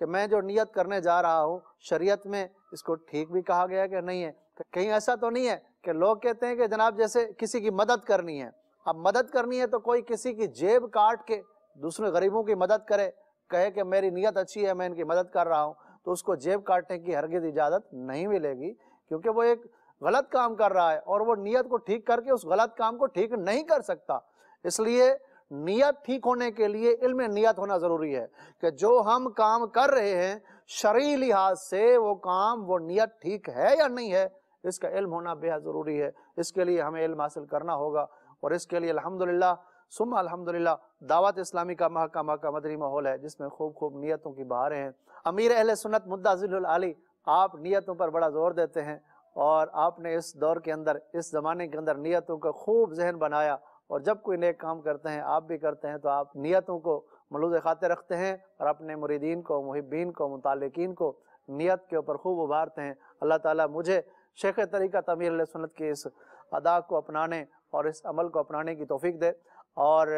کہ میں جو نیت کرنے جا رہا ہوں شریعت میں اس کو ٹھیک بھی کہا گیا کہ نہیں ہے؟ کہیں ایسا تو نہیں ہے کہ لوگ کہتے ہیں کہ جناب جیسے کسی کی مدد کرنی ہے، اب مدد کرنی ہے تو کوئی کسی کی جیب کاٹ کے دوسرے غریبوں کی مدد کرے، کہے کہ میری نیت اچھی ہے میں ان کی مدد کر رہا ہوں، تو اس کو جیب کاٹنے کی ہرگز اجازت نہیں ملے گی، کیونکہ وہ ایک غلط کام کر رہا ہے اور وہ نیت کو ٹھیک کر کے اس غلط کام کو ٹھیک نہیں کر سکتا۔ اس لیے نیت ٹھیک ہونے کے لیے علم نیت ہونا ضروری ہے کہ جو ہم کام کر رہے ہیں شرعی لحاظ سے وہ کام وہ نیت ٹھیک ہے یا نہیں ہے، اس کا علم ہونا بے حد ضروری ہے۔ اس کے لیے ہمیں علم حاصل کرنا ہوگا، اور اس کے لیے الحمدللہ ثم الحمدللہ دعوت اسلامی کا محکمہ کا مدنی ماحول ہے جس میں خوب خوب نیتوں کی بہاریں ہیں۔ امیر اہل سنت مدعا ذل العالی آپ نیتوں پر بڑا زور دیتے ہیں، اور آپ نے اس دور کے اندر اس زمانے کے اندر نیتوں کا خوب ذہن بنایا، اور جب کوئی نیک کام کرتے ہیں آپ بھی کرتے ہیں تو آپ نیتوں کو ملوز خاطر رکھتے ہیں اور اپنے مریدین کو، محبین کو، متعلقین کو نیت کے اوپر خوب ابھارتے ہیں۔ اللہ تعالیٰ مجھے شیخ طریقت امیر اہل سنت کی اس ادا کو اپنانے اور اس عمل کو اپنانے کی توفیق دے، اور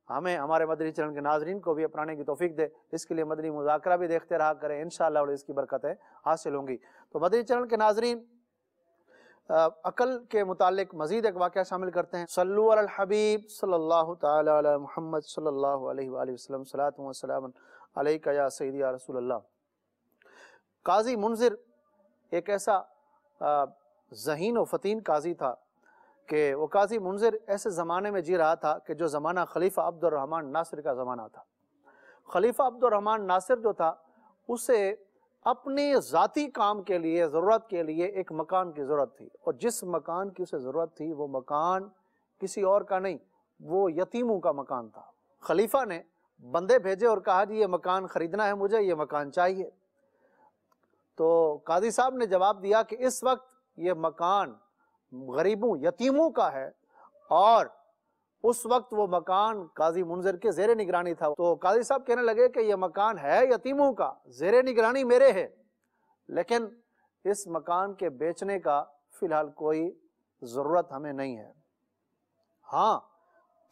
ہمیں ہمارے مدنی چینل کے ناظرین کو بھی اپنانے کی توفیق دے۔ اس کے لیے مدنی مذاکرہ بھی دیکھتے رہا کریں، انشاءاللہ اور اس کی برکتیں حاصل ہوں گی۔ تو مدنی چینل کے ناظرین عقل کے متعلق مزید ایک واقعہ شامل کرتے ہیں۔ صلو علی الحبیب صلی اللہ تعالی علی محمد صلی اللہ علیہ وآلہ وسلم، صلاۃ و سلام علیک یا سیدی یا رسول اللہ۔ قاضی منذر ایک ایسا ذہین و فتین قاضی تھا کہ وہ قاضی منذر ایسے زمانے میں جی رہا تھا کہ جو زمانہ خلیفہ عبد الرحمن ناصر کا زمانہ تھا۔ خلیفہ عبد الرحمن ناصر جو تھا اسے اپنے ذاتی کام کے لیے، ضرورت کے لیے ایک مکان کی ضرورت تھی، اور جس مکان کی اسے ضرورت تھی وہ مکان کسی اور کا نہیں، وہ یتیموں کا مکان تھا۔ خلیفہ نے بندے بھیجے اور کہا جی یہ مکان خریدنا ہے مجھے، یہ مکان چاہیے۔ تو قاضی صاحب نے جواب دیا کہ اس وقت یہ مکان غریبوں یتیموں کا ہے، اور اس وقت وہ مکان قاضی منذر کے زیر نگرانی تھا۔ تو قاضی صاحب کہنے لگے کہ یہ مکان ہے یتیموں کا، زیر نگرانی میرے ہے، لیکن اس مکان کے بیچنے کا فی الحال کوئی ضرورت ہمیں نہیں ہے۔ ہاں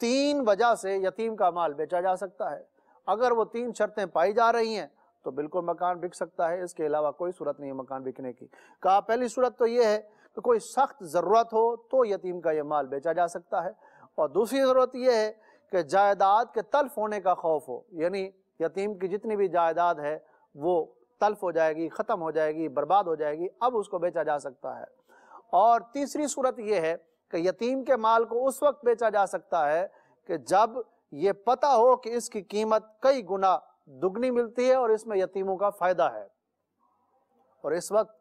3 وجہ سے یتیم کا مال بیچا جا سکتا ہے، اگر وہ 3 شرطیں پائی جا رہی ہیں تو بالکل مکان بک سکتا ہے، اس کے علاوہ کوئی صورت نہیں ہے مکان بکنے کی۔ کہا پہلی صورت تو یہ ہے کہ کوئی سخت ضرورت ہو تو یتیم کا یہ مال بیچا جا سکتا ہے، اور دوسری ضرورت یہ ہے کہ جائیداد کے تلف ہونے کا خوف ہو، یعنی یتیم کی جتنی بھی جائیداد ہے وہ تلف ہو جائے گی، ختم ہو جائے گی، برباد ہو جائے گی، اب اس کو بیچا جا سکتا ہے۔ اور تیسری صورت یہ ہے کہ یتیم کے مال کو اس وقت بیچا جا سکتا ہے کہ جب یہ پتہ ہو کہ اس کی قیمت کئی گنا دگنی ملتی ہے اور اس میں یتیموں کا فائدہ ہے، اور اس وقت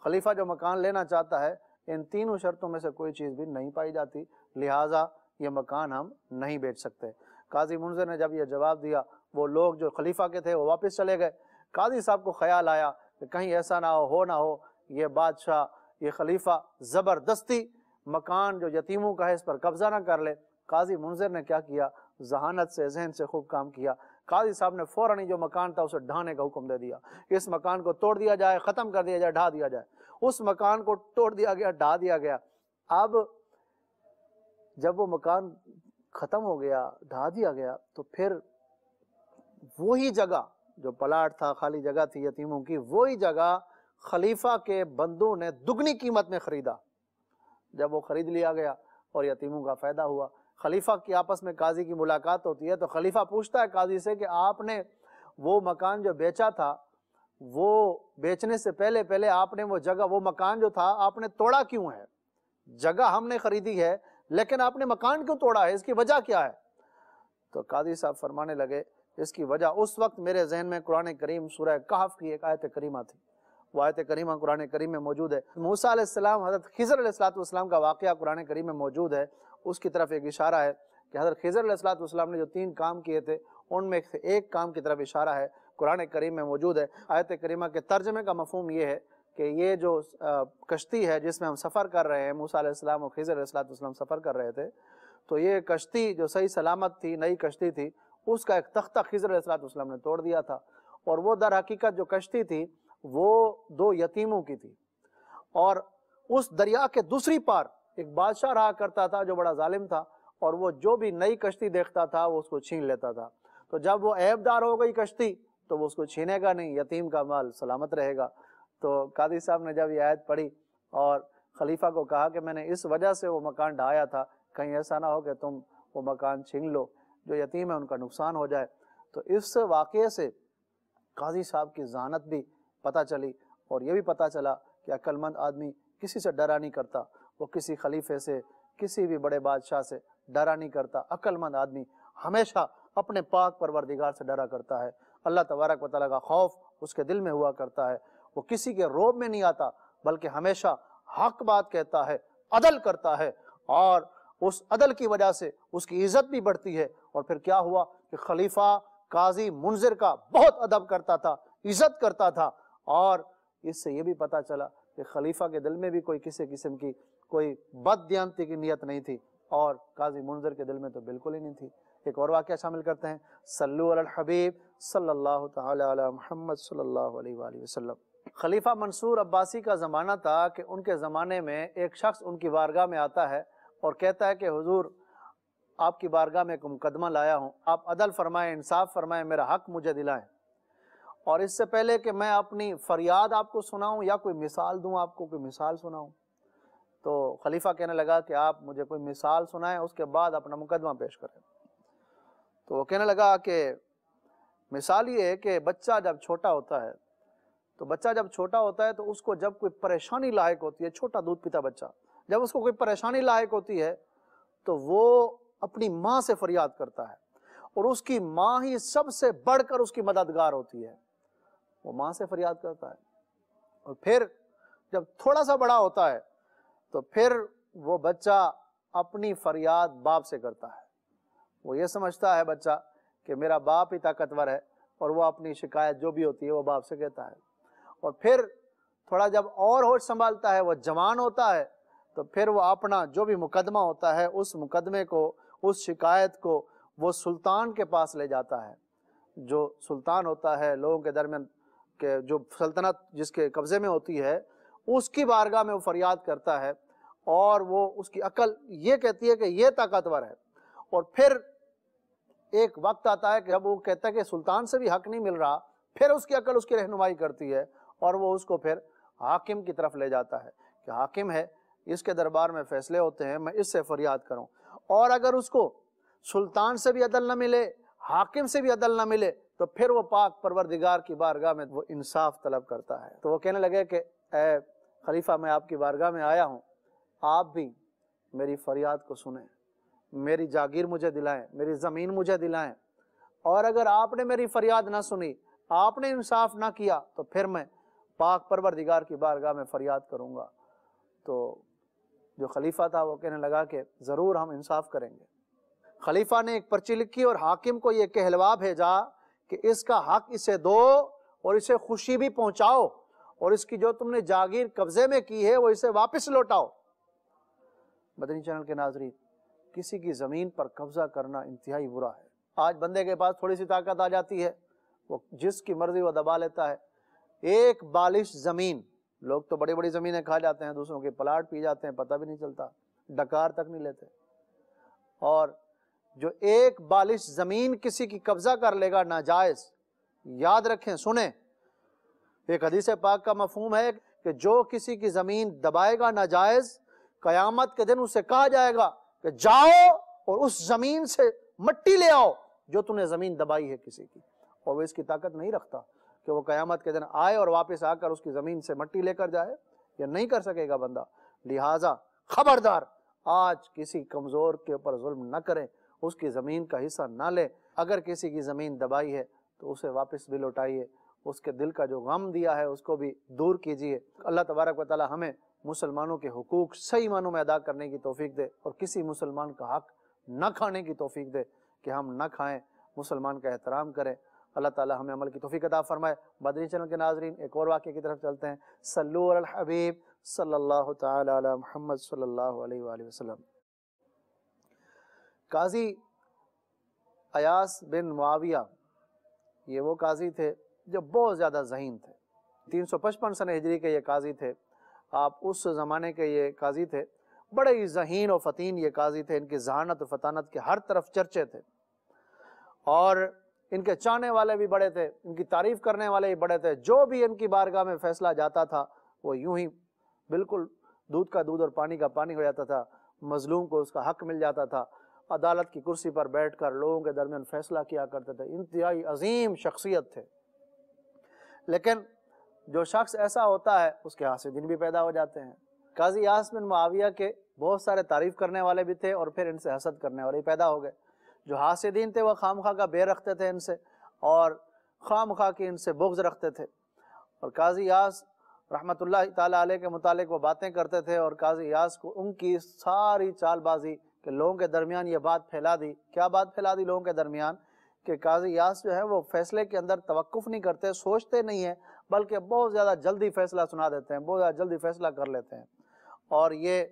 خلیفہ جو مکان لینا چاہتا ہے ان تینوں شرطوں میں سے کوئی چیز بھی نہیں پائی جاتی، لہٰذا یہ مکان ہم نہیں بیچ سکتے۔ قاضی منذر نے جب یہ جواب دیا، وہ لوگ جو خلیفہ کے تھے وہ واپس چلے گئے۔ قاضی صاحب کو خیال آیا کہ کہیں ایسا نہ ہو یہ بادشاہ، یہ خلیفہ زبردستی مکان جو یتیموں کا ہے اس پر قبضہ نہ کر لے۔ قاضی منذر نے کیا کیا، ذہانت سے، ذہن سے خوب کام کیا۔ قاضی صاحب نے فوراً ہی جو مکان تھا اسے ڈھانے کا حکم دے دیا، اس مکان کو توڑ دیا جائے، ختم کر دیا جائے، ڈھا دیا جائے۔ اس مکان کو توڑ دیا گیا، ڈھا دیا گیا۔ اب جب وہ مکان ختم ہو گیا، ڈھا دیا گیا، تو پھر وہی جگہ جو پلاٹ تھا، خالی جگہ تھی یتیموں کی، وہی جگہ خلیفہ کے بندوں نے دگنی قیمت میں خریدا۔ جب وہ خرید لیا گیا اور یتیموں کا فائدہ ہوا، خلیفہ کی آپس میں قاضی کی ملاقات ہوتی ہے تو خلیفہ پوچھتا ہے قاضی سے کہ آپ نے وہ مکان جو بیچا تھا، وہ بیچنے سے پہلے آپ نے وہ جگہ، وہ مکان جو تھا آپ نے توڑا کیوں ہے؟ جگہ ہم نے خریدی ہے لیکن آپ نے مکان کیوں توڑا ہے، اس کی وجہ کیا ہے؟ تو قاضی صاحب فرمانے لگے اس کی وجہ، اس وقت میرے ذہن میں قرآن کریم سورہ کہف کی ایک آیت کریمہ تھی، وہ آیت کریمہ قرآن کریم میں موجود ہے۔ موسیٰ علیہ السلام، حضرت خضر علیہ السلام کا واقعہ قرآن کریم میں موجود ہے، اس کی طرف ایک اشارہ ہے کہ حضرت خضر علیہ السلام نے جو 3 کام کیے تھے ان میں سے ایک کام کی طرف اشارہ ہے، قرآن کریم میں موجود ہے۔ آیت کریمہ کے ترجمے کا مفہوم یہ ہے کہ یہ جو کشتی ہے جس میں ہم سفر کر رہے ہیں، موسیٰ علیہ السلام اور خضر علیہ السلام سفر کر رہے تھے، تو یہ کشتی جو صحیح سلامت تھی، نئی کشتی تھی، اس کا ایک تختہ خضر علیہ السلام نے توڑ دیا تھا، اور وہ در حقیقت جو کشتی تھی وہ 2 یتیموں کی تھی، اور اس دریا کے دوسری پار ایک بادشاہ رہا کرتا تھا جو بڑا ظالم تھا، اور وہ جو بھی نئی کشتی دیکھتا تھا وہ اس کو چھین لیتا تھا۔ تو جب وہ عیب دار ہو گئی کشتی تو وہ اس کو چھینے گا نہیں، یتیم کا مال سلامت رہے گا۔ تو قاضی صاحب نے جب یہ آیت پڑھی اور خلیفہ کو کہا کہ میں نے اس وجہ سے وہ مکان ڈھایا تھا، کہیں ایسا نہ ہو کہ تم وہ مکان چھین لو، جو یتیم ہے ان کا نقصان ہو جائے۔ تو اس واقعے سے قاضی صاحب کی ذہانت بھی پتہ چلی، اور یہ بھی پتہ چلا کہ عقل مند آدمی کسی سے ڈرا نہیں کرتا، وہ کسی خلیفے سے، کسی بھی بڑے بادشاہ سے ڈرا نہیں کرتا۔ عقل مند آدمی ہمیشہ اپنے پاک پروردگار سے ڈرا کرتا ہے، اللہ تبارک و تعالیٰ کا خوف اس کے دل میں ہوا کرتا ہے، وہ کسی کے روب میں نہیں آتا، بلکہ ہمیشہ حق بات کہتا ہے، عدل کرتا ہے، اور اس عدل کی وجہ سے اس کی عزت بھی بڑھتی ہے۔ اور پھر کیا ہوا کہ خلیفہ قاضی منذر کا بہت ادب کرتا تھا، عزت کرتا تھا، اور اس سے یہ بھی پتہ چلا کہ خلیفہ کے دل میں بھی کوئی کسی قسم کی کوئی بد دیانتی کی نیت نہیں تھی، اور قاضی منذر کے دل میں تو بالکل ہی نہیں تھی۔ ایک اور واقعہ شامل کرتے ہیں، صلو علی الحبیب صلی اللہ تعالی علی محمد صلی اللہ علیہ وآلہ وسلم۔ خلیفہ منصور عباسی کا زمانہ تھا کہ ان کے زمانے میں ایک شخص ان کی بارگاہ میں آتا ہے اور کہتا ہے کہ حضور آپ کی بارگاہ میں ایک مقدمہ لایا ہوں، آپ عدل فرمائیں، انصاف فرمائیں، میرا حق مجھے دلائیں، اور اس سے پہلے کہ میں اپنی فریاد آپ کو سناؤں یا کوئی مثال دوں آپ کو، کوئی مثال سناؤں، تو خلیفہ کہنے لگا کہ آپ مجھے کوئی مثال سنائیں، اس کے بعد اپنا مقدمہ پیش کریں۔ تو وہ کہنے لگا کہ مثال یہ ہے کہ بچہ جب چھوٹا ہوتا ہے تو اس کو جب کوئی پریشانی لاحق ہوتی ہے، چھوٹا دودھ پیتا بچہ، جب اس کو کوئی پریشانی لاحق ہوتی ہے تو وہ اپنی ماں سے فریاد کرتا ہے، اور اس کی ماں ہی سب سے بڑھ کر اس کی مددگار ہوتی ہے، وہ ماں سے فریاد کرتا ہے۔ اور پھر جب تھوڑا سا بڑا ہوتا ہے تو پھر وہ بچہ اپنی فریاد باپ سے کرتا ہے، وہ یہ سمجھتا ہے بچہ کہ میرا باپ ہی طاقتور ہے، اور وہ اپنی شکایت جو بھی ہوتی ہے وہ باپ سے کہتا ہے۔ اور پھر تھوڑا جب اور ہوش سنبھالتا ہے، وہ جوان ہوتا ہے، تو پھر وہ اپنا جو بھی مقدمہ ہوتا ہے اس مقدمے کو، اس شکایت کو وہ سلطان کے پاس لے جاتا ہے۔ جو سلطان ہوتا ہے لوگوں کے درمیان کہ جو سلطنت جس کے قبضے میں ہوتی ہے، اس کی بارگاہ میں وہ فریاد کرتا ہے، اور وہ اس کی عقل یہ کہتی ہے کہ یہ طاقتور ہے۔ اور پھر ایک وقت آتا ہے کہ جب وہ کہتا ہے کہ سلطان سے بھی حق نہیں مل رہا، پھر اس کی عقل اس کی رہنمائی کرتی ہے، اور وہ اس کو پھر حاکم کی طرف لے جاتا ہے کہ حاکم ہے، اس کے دربار میں فیصلے ہوتے ہیں، میں اس سے فریاد کروں۔ اور اگر اس کو سلطان سے بھی عدل نہ ملے، حاکم سے بھی عدل نہ ملے، تو پھر وہ پاک پروردگار کی بارگاہ میں وہ انصاف طلب کرتا ہے۔ تو وہ کہنے لگے کہ اے خلیفہ، میں آپ کی بارگاہ میں آیا ہوں، آپ بھی میری فریاد کو سنیں، میری جاگیر مجھے دلائیں، میری زمین مجھے دلائیں، اور اگر آپ نے میری فریاد نہ سنی، آپ نے انصاف نہ کیا، تو پھر میں پاک پروردگار کی بارگاہ میں فریاد کروں گا۔ تو جو خلیفہ تھا وہ کہنے لگا کہ ضرور ہم انصاف کریں گے۔ خلیفہ نے ایک پرچی لکھی اور حاکم کو یہ کہلوا بھیجا کہ اس کا حق اسے دو، اور اسے خوشی بھی پہنچاؤ، اور اس کی جو تم نے جاگیر قبضے میں کی ہے وہ اسے واپس لوٹاؤ۔ مدنی چینل کے ناظرین، کسی کی زمین پر قبضہ کرنا انتہائی برا ہے۔ آج بندے کے پاس تھوڑی سی طاقت آ جاتی ہے، وہ جس کی مرضی وہ دبا لیتا ہے۔ ایک بالش زمین، لوگ تو بڑی بڑی زمینیں کھا جاتے ہیں، دوسروں کے پلاٹ پی جاتے ہیں، پتہ بھی نہیں چلتا، ڈکار تک نہیں لیتے۔ اور جو ایک بالش زمین کسی کی قبضہ کر لے گا ناجائز، یاد رکھیں، سنیں، ایک حدیث پاک کا مفہوم ہے کہ جو کسی کی زمین دبائے گا ناجائز، قیامت کے دن اسے کہا جائے گا کہ جاؤ اور اس زمین سے مٹی لے آؤ جو تم نے زمین دبائی ہے کسی کی، اور وہ اس کی طاقت نہیں رکھتا کہ وہ قیامت کے دن آئے اور واپس آ کر اس کی زمین سے مٹی لے کر جائے، یہ نہیں کر سکے گا بندہ۔ لہٰذا خبردار، آج کسی کمزور کے اوپر ظلم نہ کریں، اس کی زمین کا حصہ نہ لیں۔ اگر کسی کی زمین دبائی ہے تو اسے واپس بھی لوٹائیے، اس کے دل کا جو غم دیا ہے اس کو بھی دور کیجیے۔ اللہ تبارک و تعالی ہمیں مسلمانوں کے حقوق صحیح معنوں میں ادا کرنے کی توفیق دے، اور کسی مسلمان کا حق نہ کھانے کی توفیق دے کہ ہم نہ کھائیں، مسلمان کا احترام کریں۔ اللہ تعالی ہمیں عمل کی توفیق عطا فرمائے۔ مدنی چینل کے ناظرین، ایک اور واقعے کی طرف چلتے ہیں۔ صلو علی الحبیب صلی اللہ تعالی علی محمد صلی اللہ علیہ وآلہ وسلم۔ قاضی ایاس بن معاویہ، یہ وہ قاضی تھے جو بہت زیادہ ذہین تھے۔ 355 سنہ ہجری کے یہ قاضی تھے، آپ اس زمانے کے یہ قاضی تھے، بڑے ہی ذہین و فتین یہ قاضی تھے، ان کی ذہانت و فطانت کے ہر طرف چرچے تھے۔ اور ان کے چاہنے والے بھی بڑے تھے، ان کی تعریف کرنے والے بھی بڑے تھے، جو بھی ان کی بارگاہ میں فیصلہ جاتا تھا وہ یوں ہی بالکل دودھ کا دودھ اور پانی کا پانی ہو جاتا تھا، مظلوم کو اس کا حق مل جاتا تھا، عدالت کی کرسی پر بیٹھ کر لوگوں کے درمیان فیصلہ کیا کرتے تھے، انتہائی عظیم شخصیت تھے۔ لیکن جو شخص ایسا ہوتا ہے اس کے حاسدین بھی پیدا ہو جاتے ہیں۔ قاضی یاس بن معاویہ کے بہت سارے تعریف کرنے والے بھی تھے اور پھر ان سے حسد کرنے والے بھی پیدا ہو گئے۔ جو حاسدین تھے وہ خام خواہ کا بیر رکھتے تھے ان سے، اور خام خواہ کی ان سے بغض رکھتے تھے، اور قاضی یاس رحمت اللہ تعالیٰ علیہ کے متعلق وہ باتیں کرتے تھے، اور قاضی یاس کو ان کی ساری چال بازی کہ لوگوں کے درمیان یہ بات پھیلا دی۔ کیا بات پھیلا دی لوگوں کے درمیان؟ کہ قاضی یاس جو ہے وہ فیصلے کے اندر توقف نہیں کرتے، سوچتے نہیں ہیں، بلکہ بہت زیادہ جلدی فیصلہ سنا دیتے ہیں، بہت زیادہ جلدی فیصلہ کر لیتے ہیں، اور یہ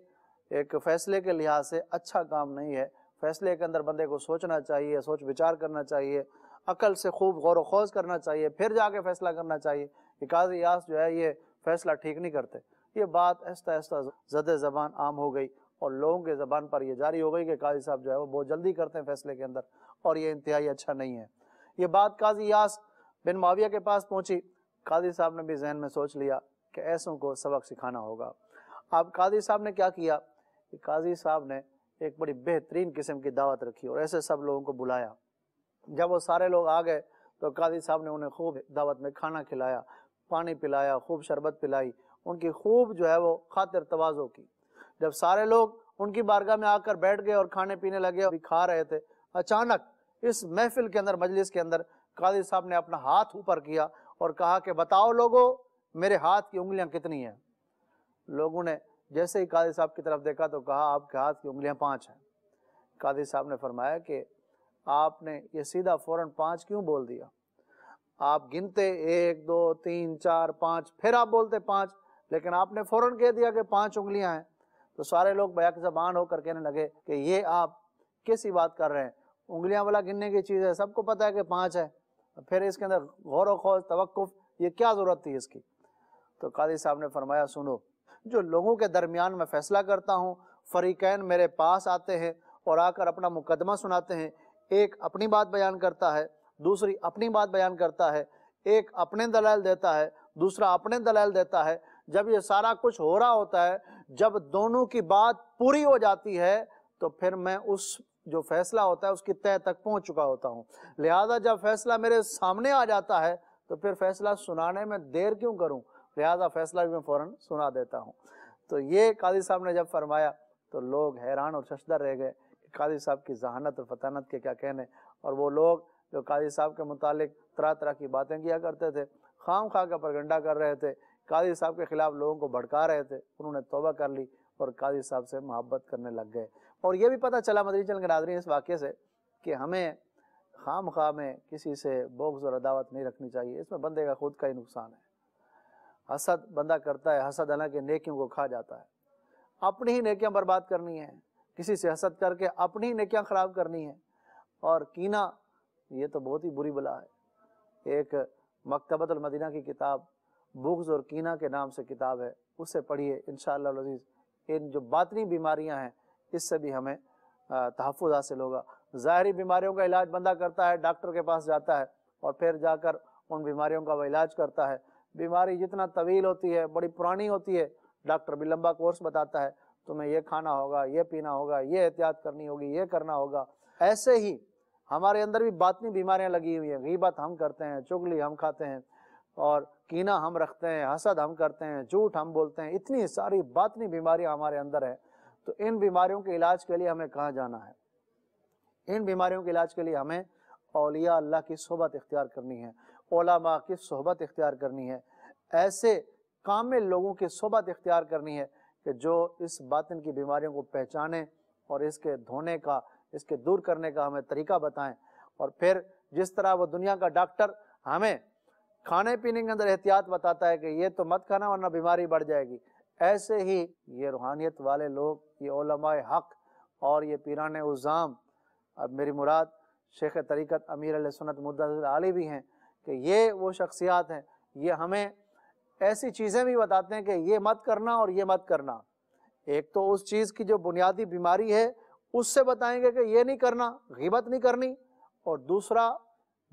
ایک فیصلے کے لحاظ سے اچھا کام نہیں ہے۔ فیصلے کے اندر بندے کو سوچنا چاہیے، سوچ بچار کرنا چاہیے، عقل سے خوب غور و خوض کرنا چاہیے، پھر جا کے فیصلہ کرنا چاہیے۔ کہ قاضی یاس جو ہے یہ فیصلہ ٹھیک نہیں کرتے۔ یہ بات آہستہ آہستہ زد زبان عام ہو گئی، اور لوگوں کے زبان پر یہ جاری ہو گئی کہ قاضی صاحب جو ہے وہ بہت جلدی کرتے ہیں فیصلے کے اندر، اور یہ انتہائی اچھا نہیں ہے۔ یہ بات قاضی یاس بن معاویہ کے پاس پہنچی۔ قاضی صاحب نے بھی ذہن میں سوچ لیا کہ ایسوں کو سبق سکھانا ہوگا۔ اب قاضی صاحب نے کیا کیا کہ قاضی صاحب نے ایک بڑی بہترین قسم کی دعوت رکھی اور ایسے سب لوگوں کو بلایا۔ جب وہ سارے لوگ آ گئے تو قاضی صاحب نے انہیں خوب دعوت میں کھانا کھلایا، پانی پلایا، خوب شربت پلائی، ان کی خوب جو ہے وہ خاطر تواضع کی۔ جب سارے لوگ ان کی بارگاہ میں آ کر بیٹھ گئے اور کھانے پینے لگے اور کھا رہے تھے، اچانک اس محفل کے اندر، مجلس کے اندر، قاضی صاحب نے اپنا ہاتھ اوپر کیا اور کہا کہ بتاؤ لوگو میرے ہاتھ کی انگلیاں کتنی ہیں؟ لوگوں نے جیسے ہی قاضی صاحب کی طرف دیکھا تو کہا آپ کے ہاتھ کی انگلیاں 5 ہیں۔ قاضی صاحب نے فرمایا کہ آپ نے یہ سیدھا فوراً 5 کیوں بول دیا؟ آپ گنتے 1 2 3 4 5، پھر آپ بولتے 5، لیکن آپ نے فوراً کہہ دیا کہ 5 انگلیاں ہیں۔ تو سارے لوگ بیک زبان ہو کر کہنے لگے کہ یہ آپ کیسی بات کر رہے ہیں؟ انگلیاں والا گننے کی چیز ہے، سب کو پتہ ہے کہ 5 ہے، پھر اس کے اندر غور و خوض، توقف، یہ کیا ضرورت تھی اس کی؟ تو قاضی صاحب نے فرمایا سنو، جو لوگوں کے درمیان میں فیصلہ کرتا ہوں، فریقین میرے پاس آتے ہیں اور آ کر اپنا مقدمہ سناتے ہیں، ایک اپنی بات بیان کرتا ہے، دوسری اپنی بات بیان کرتا ہے، ایک اپنے دلائل دیتا ہے، دوسرا اپنے دلائل دیتا ہے۔ جب یہ سارا کچھ ہو رہا ہوتا ہے، جب دونوں کی بات پوری ہو جاتی ہے تو پھر میں اس جو فیصلہ ہوتا ہے اس کی تہہ تک پہنچ چکا ہوتا ہوں۔ لہذا جب فیصلہ میرے سامنے آ جاتا ہے تو پھر فیصلہ سنانے میں دیر کیوں کروں؟ لہذا فیصلہ بھی میں فوراً سنا دیتا ہوں۔ تو یہ قاضی صاحب نے جب فرمایا تو لوگ حیران اور ششدر رہ گئے کہ قاضی صاحب کی ذہانت اور فطانت کے کیا کہنے، اور وہ لوگ جو قاضی صاحب کے متعلق طرح طرح کی باتیں کیا کرتے تھے، خام خواہ کا پروگنڈا کر رہے تھے، قاضی صاحب کے خلاف لوگوں کو بھڑکا رہے تھے، انہوں نے توبہ کر لی اور قاضی صاحب سے محبت کرنے لگ گئے۔ اور یہ بھی پتہ چلا مدنی چینل کے ناظرین اس واقعے سے کہ ہمیں خام خواہ میں کسی سے بغض اور عداوت نہیں رکھنی چاہیے، اس میں بندے کا خود کا ہی نقصان ہے۔ حسد بندہ کرتا ہے، حسد حالانکہ نیکیوں کو کھا جاتا ہے، اپنی ہی نیکیاں برباد کرنی ہیں، کسی سے حسد کر کے اپنی ہی نیکیاں خراب کرنی ہیں۔ اور کینہ یہ تو بہت ہی بری بلا ہے۔ ایک مکتبۃ المدینہ کی کتاب بغض اور کینہ کے نام سے کتاب ہے، اسے پڑھیے انشاءاللہ العزیز۔ ان جو باطنی بیماریاں ہیں اس سے بھی ہمیں تحفظ حاصل ہوگا۔ ظاہری بیماریوں کا علاج بندہ کرتا ہے، ڈاکٹر کے پاس جاتا ہے اور پھر جا کر ان بیماریوں کا وہ علاج کرتا ہے۔ بیماری جتنا طویل ہوتی ہے، بڑی پرانی ہوتی ہے، ڈاکٹر بھی لمبا کورس بتاتا ہے، تمہیں یہ کھانا ہوگا، یہ پینا ہوگا، یہ احتیاط کرنی ہوگی، یہ کرنا ہوگا۔ ایسے ہی ہمارے اندر بھی باطنی بیماریاں لگی ہوئی ہیں، غیبت ہم کرتے ہیں، چغلی ہم کھاتے ہیں، اور کینہ ہم رکھتے ہیں، حسد ہم کرتے ہیں، جھوٹ ہم بولتے ہیں، اتنی ساری باطنی بیماریاں ہمارے اندر ہیں۔ تو ان بیماریوں کے علاج کے لیے ہمیں کہاں جانا ہے؟ ان بیماریوں کے علاج کے لیے ہمیں اولیاء اللہ کی صحبت اختیار کرنی ہے، علماء کی صحبت اختیار کرنی ہے، ایسے کامل لوگوں کی صحبت اختیار کرنی ہے کہ جو اس باطن کی بیماریوں کو پہچانیں اور اس کے دھونے کا، اس کے دور کرنے کا ہمیں طریقہ بتائیں۔ اور پھر جس طرح وہ دنیا کا ڈاکٹر ہمیں کھانے پینے کے اندر احتیاط بتاتا ہے کہ یہ تو مت کھانا ورنہ بیماری بڑھ جائے گی، ایسے ہی یہ روحانیت والے لوگ، یہ علماء حق اور یہ پیران عظام، اب میری مراد شیخ طریقت امیر علیہ سنت مدثر علی بھی ہیں، کہ یہ وہ شخصیات ہیں، یہ ہمیں ایسی چیزیں بھی بتاتے ہیں کہ یہ مت کرنا اور یہ مت کرنا۔ ایک تو اس چیز کی جو بنیادی بیماری ہے اس سے بتائیں گے کہ یہ نہیں کرنا، غیبت نہیں کرنی، اور دوسرا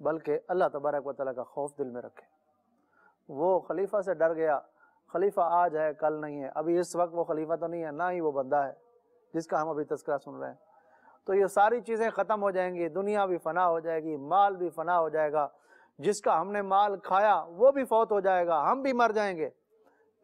بلکہ اللہ تبارک و تعالیٰ کا خوف دل میں رکھیں۔ وہ خلیفہ سے ڈر گیا، خلیفہ آج ہے کل نہیں ہے، ابھی اس وقت وہ خلیفہ تو نہیں ہے، نہ ہی وہ بندہ ہے جس کا ہم ابھی تذکرہ سن رہے ہیں۔ تو یہ ساری چیزیں ختم ہو جائیں گی، دنیا بھی فنا ہو جائے گی، مال بھی فنا ہو جائے گا، جس کا ہم نے مال کھایا وہ بھی فوت ہو جائے گا، ہم بھی مر جائیں گے۔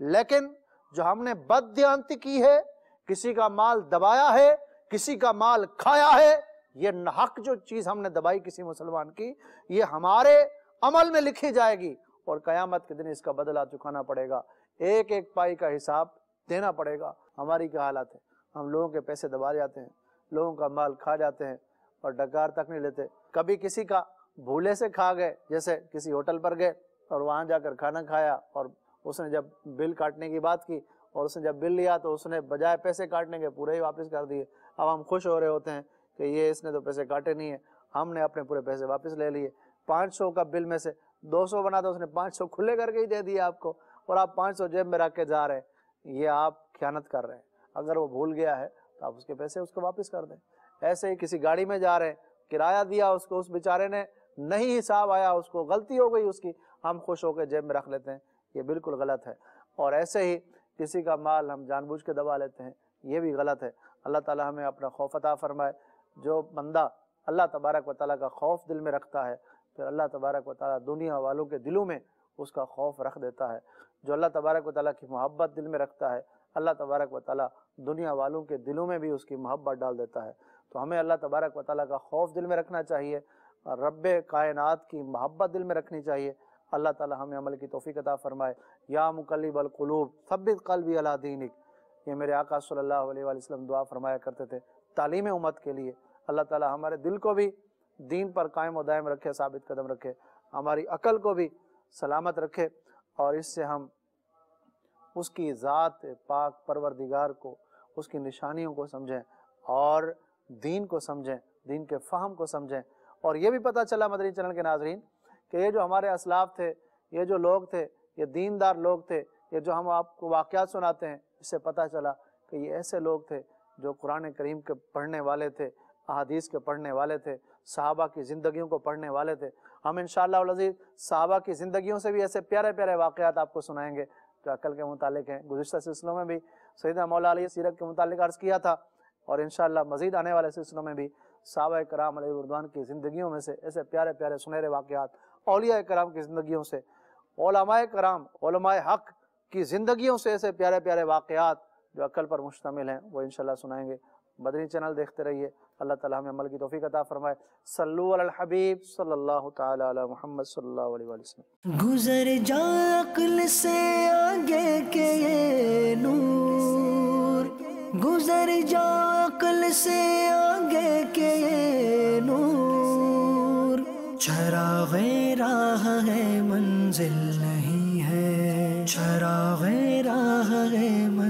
لیکن جو ہم نے بددیانتی کی ہے، کسی کا مال دبایا ہے، کسی کا مال کھایا ہے، یہ ناحق جو چیز ہم نے دبائی کسی مسلمان کی، یہ ہمارے عمل میں لکھی جائے گی اور قیامت کے دن اس کا بدلہ چکانا پڑے گا، ایک ایک پائی کا حساب دینا پڑے گا۔ ہماری کیا حالت ہے؟ ہم لوگوں کے پیسے دبا جاتے ہیں، لوگوں کا مال کھا جاتے ہیں اور ڈکار تک نہیں لیتے۔ کبھی کسی کا بھولے سے کھا گئے، جیسے کسی ہوٹل پر گئے اور وہاں جا کر کھانا کھایا اور اس نے جب بل کاٹنے کی بات کی اور اس نے جب بل لیا تو اس نے بجائے پیسے کاٹنے کے پورے ہی واپس کر دیے۔ اب ہم خوش ہو رہے ہوتے ہیں کہ یہ اس نے تو پیسے کاٹے نہیں ہیں، ہم نے اپنے پورے پیسے واپس لے لیے۔ 500 کا بل میں سے 200 بنا تو اس نے 500 کھلے کر کے ہی دے دیے آپ کو، اور آپ 500 جیب میں رکھ کے جا رہے ہیں۔ یہ آپ خیانت کر رہے ہیں۔ اگر وہ بھول گیا ہے تو آپ اس کے پیسے اس کو واپس کر دیں۔ ایسے ہی کسی گاڑی میں جا رہے ہیں، کرایہ دیا اس کو، اس بیچارے نے نہیں حساب آیا، اس کو غلطی ہو گئی اس کی، ہم خوش ہو کے جیب میں رکھ لیتے ہیں، یہ بالکل غلط ہے۔ اور ایسے ہی کسی کا مال ہم جان بوجھ کے دبا لیتے ہیں، یہ بھی غلط ہے۔ اللہ تعالیٰ ہمیں اپنا خوف عطا فرمائے۔ جو بندہ اللہ تبارک و تعالیٰ کا خوف دل میں رکھتا ہے، پھر اللہ تبارک و تعالیٰ دنیا والوں کے دلوں میں اس کا خوف رکھ دیتا ہے۔ جو اللہ تبارک و تعالیٰ کی محبت دل میں رکھتا ہے، اللہ تبارک و تعالیٰ دنیا والوں کے دلوں میں بھی اس کی محبت ڈال دیتا ہے۔ تو ہمیں اللہ تبارک و تعالیٰ کا خوف دل میں رکھنا چاہیے، رب کائنات کی محبت دل میں رکھنی چاہیے۔ اللہ تعالیٰ ہمیں عمل کی توفیق عطا فرمائے۔ یا مقلب القلوب ثبت قلبی علی دینک، یہ میرے آقا صلی اللہ علیہ وآلہ وسلم دعا فرمایا کرتے تھے تعلیم امت کے لیے۔ اللہ تعالیٰ ہمارے دل کو بھی دین پر قائم و دائم رکھے، ثابت قدم رکھے، ہماری عقل کو بھی سلامت رکھے، اور اس سے ہم اس کی ذات پاک پروردگار کو، اس کی نشانیوں کو سمجھیں اور دین کو سمجھیں، دین کے فہم کو سمجھیں۔ اور یہ بھی پتہ چلا مدنی چینل کے ناظرین کہ یہ جو ہمارے اسلاف تھے، یہ جو لوگ تھے، یہ دیندار لوگ تھے، یہ جو ہم آپ کو واقعات سناتے ہیں، اس سے پتہ چلا کہ یہ ایسے لوگ تھے جو قرآن کریم کے پڑھنے والے تھے، احادیث کے پڑھنے والے تھے، صحابہ کی زندگیوں کو پڑھنے والے تھے۔ ہم انشاءاللہ العزیز صحابہ کی زندگیوں سے بھی ایسے پیارے پیارے واقعات آپ کو سنائیں گے جو عقل کے متعلق ہیں۔ گزشتہ سلسلوں میں بھی سیدنا مولا علی سیرت کے متعلق عرض کیا تھا، اور انشاءاللہ مزید آنے والے سلسلوں میں بھی صحابہ کرام علیہ رضوان کی زندگیوں میں سے ایسے پیارے پیارے سنہرے واقعات، اولیاء کرام کی زندگیوں سے، علماء کرام، علماء حق کی زندگیوں سے ایسے پیارے پیارے واقعات جو عقل پر مشتمل ہیں، وہ انشاءاللہ سنائیں گے۔ مدنی چینل دیکھتے رہیے۔ اللہ تعالیٰ ہمیں عمل کی توفیق عطا فرمائے۔ صلو علی الحبیب صلی اللہ تعالی علی محمد صلی اللہ علیہ وسلم۔ گزر جا عقل سے آگے کے یہ نور، گزر جا عقل سے آگے کے یہ نور، چراغ راہ ہے منزل نہیں ہے، چراغ راہ ہے منزل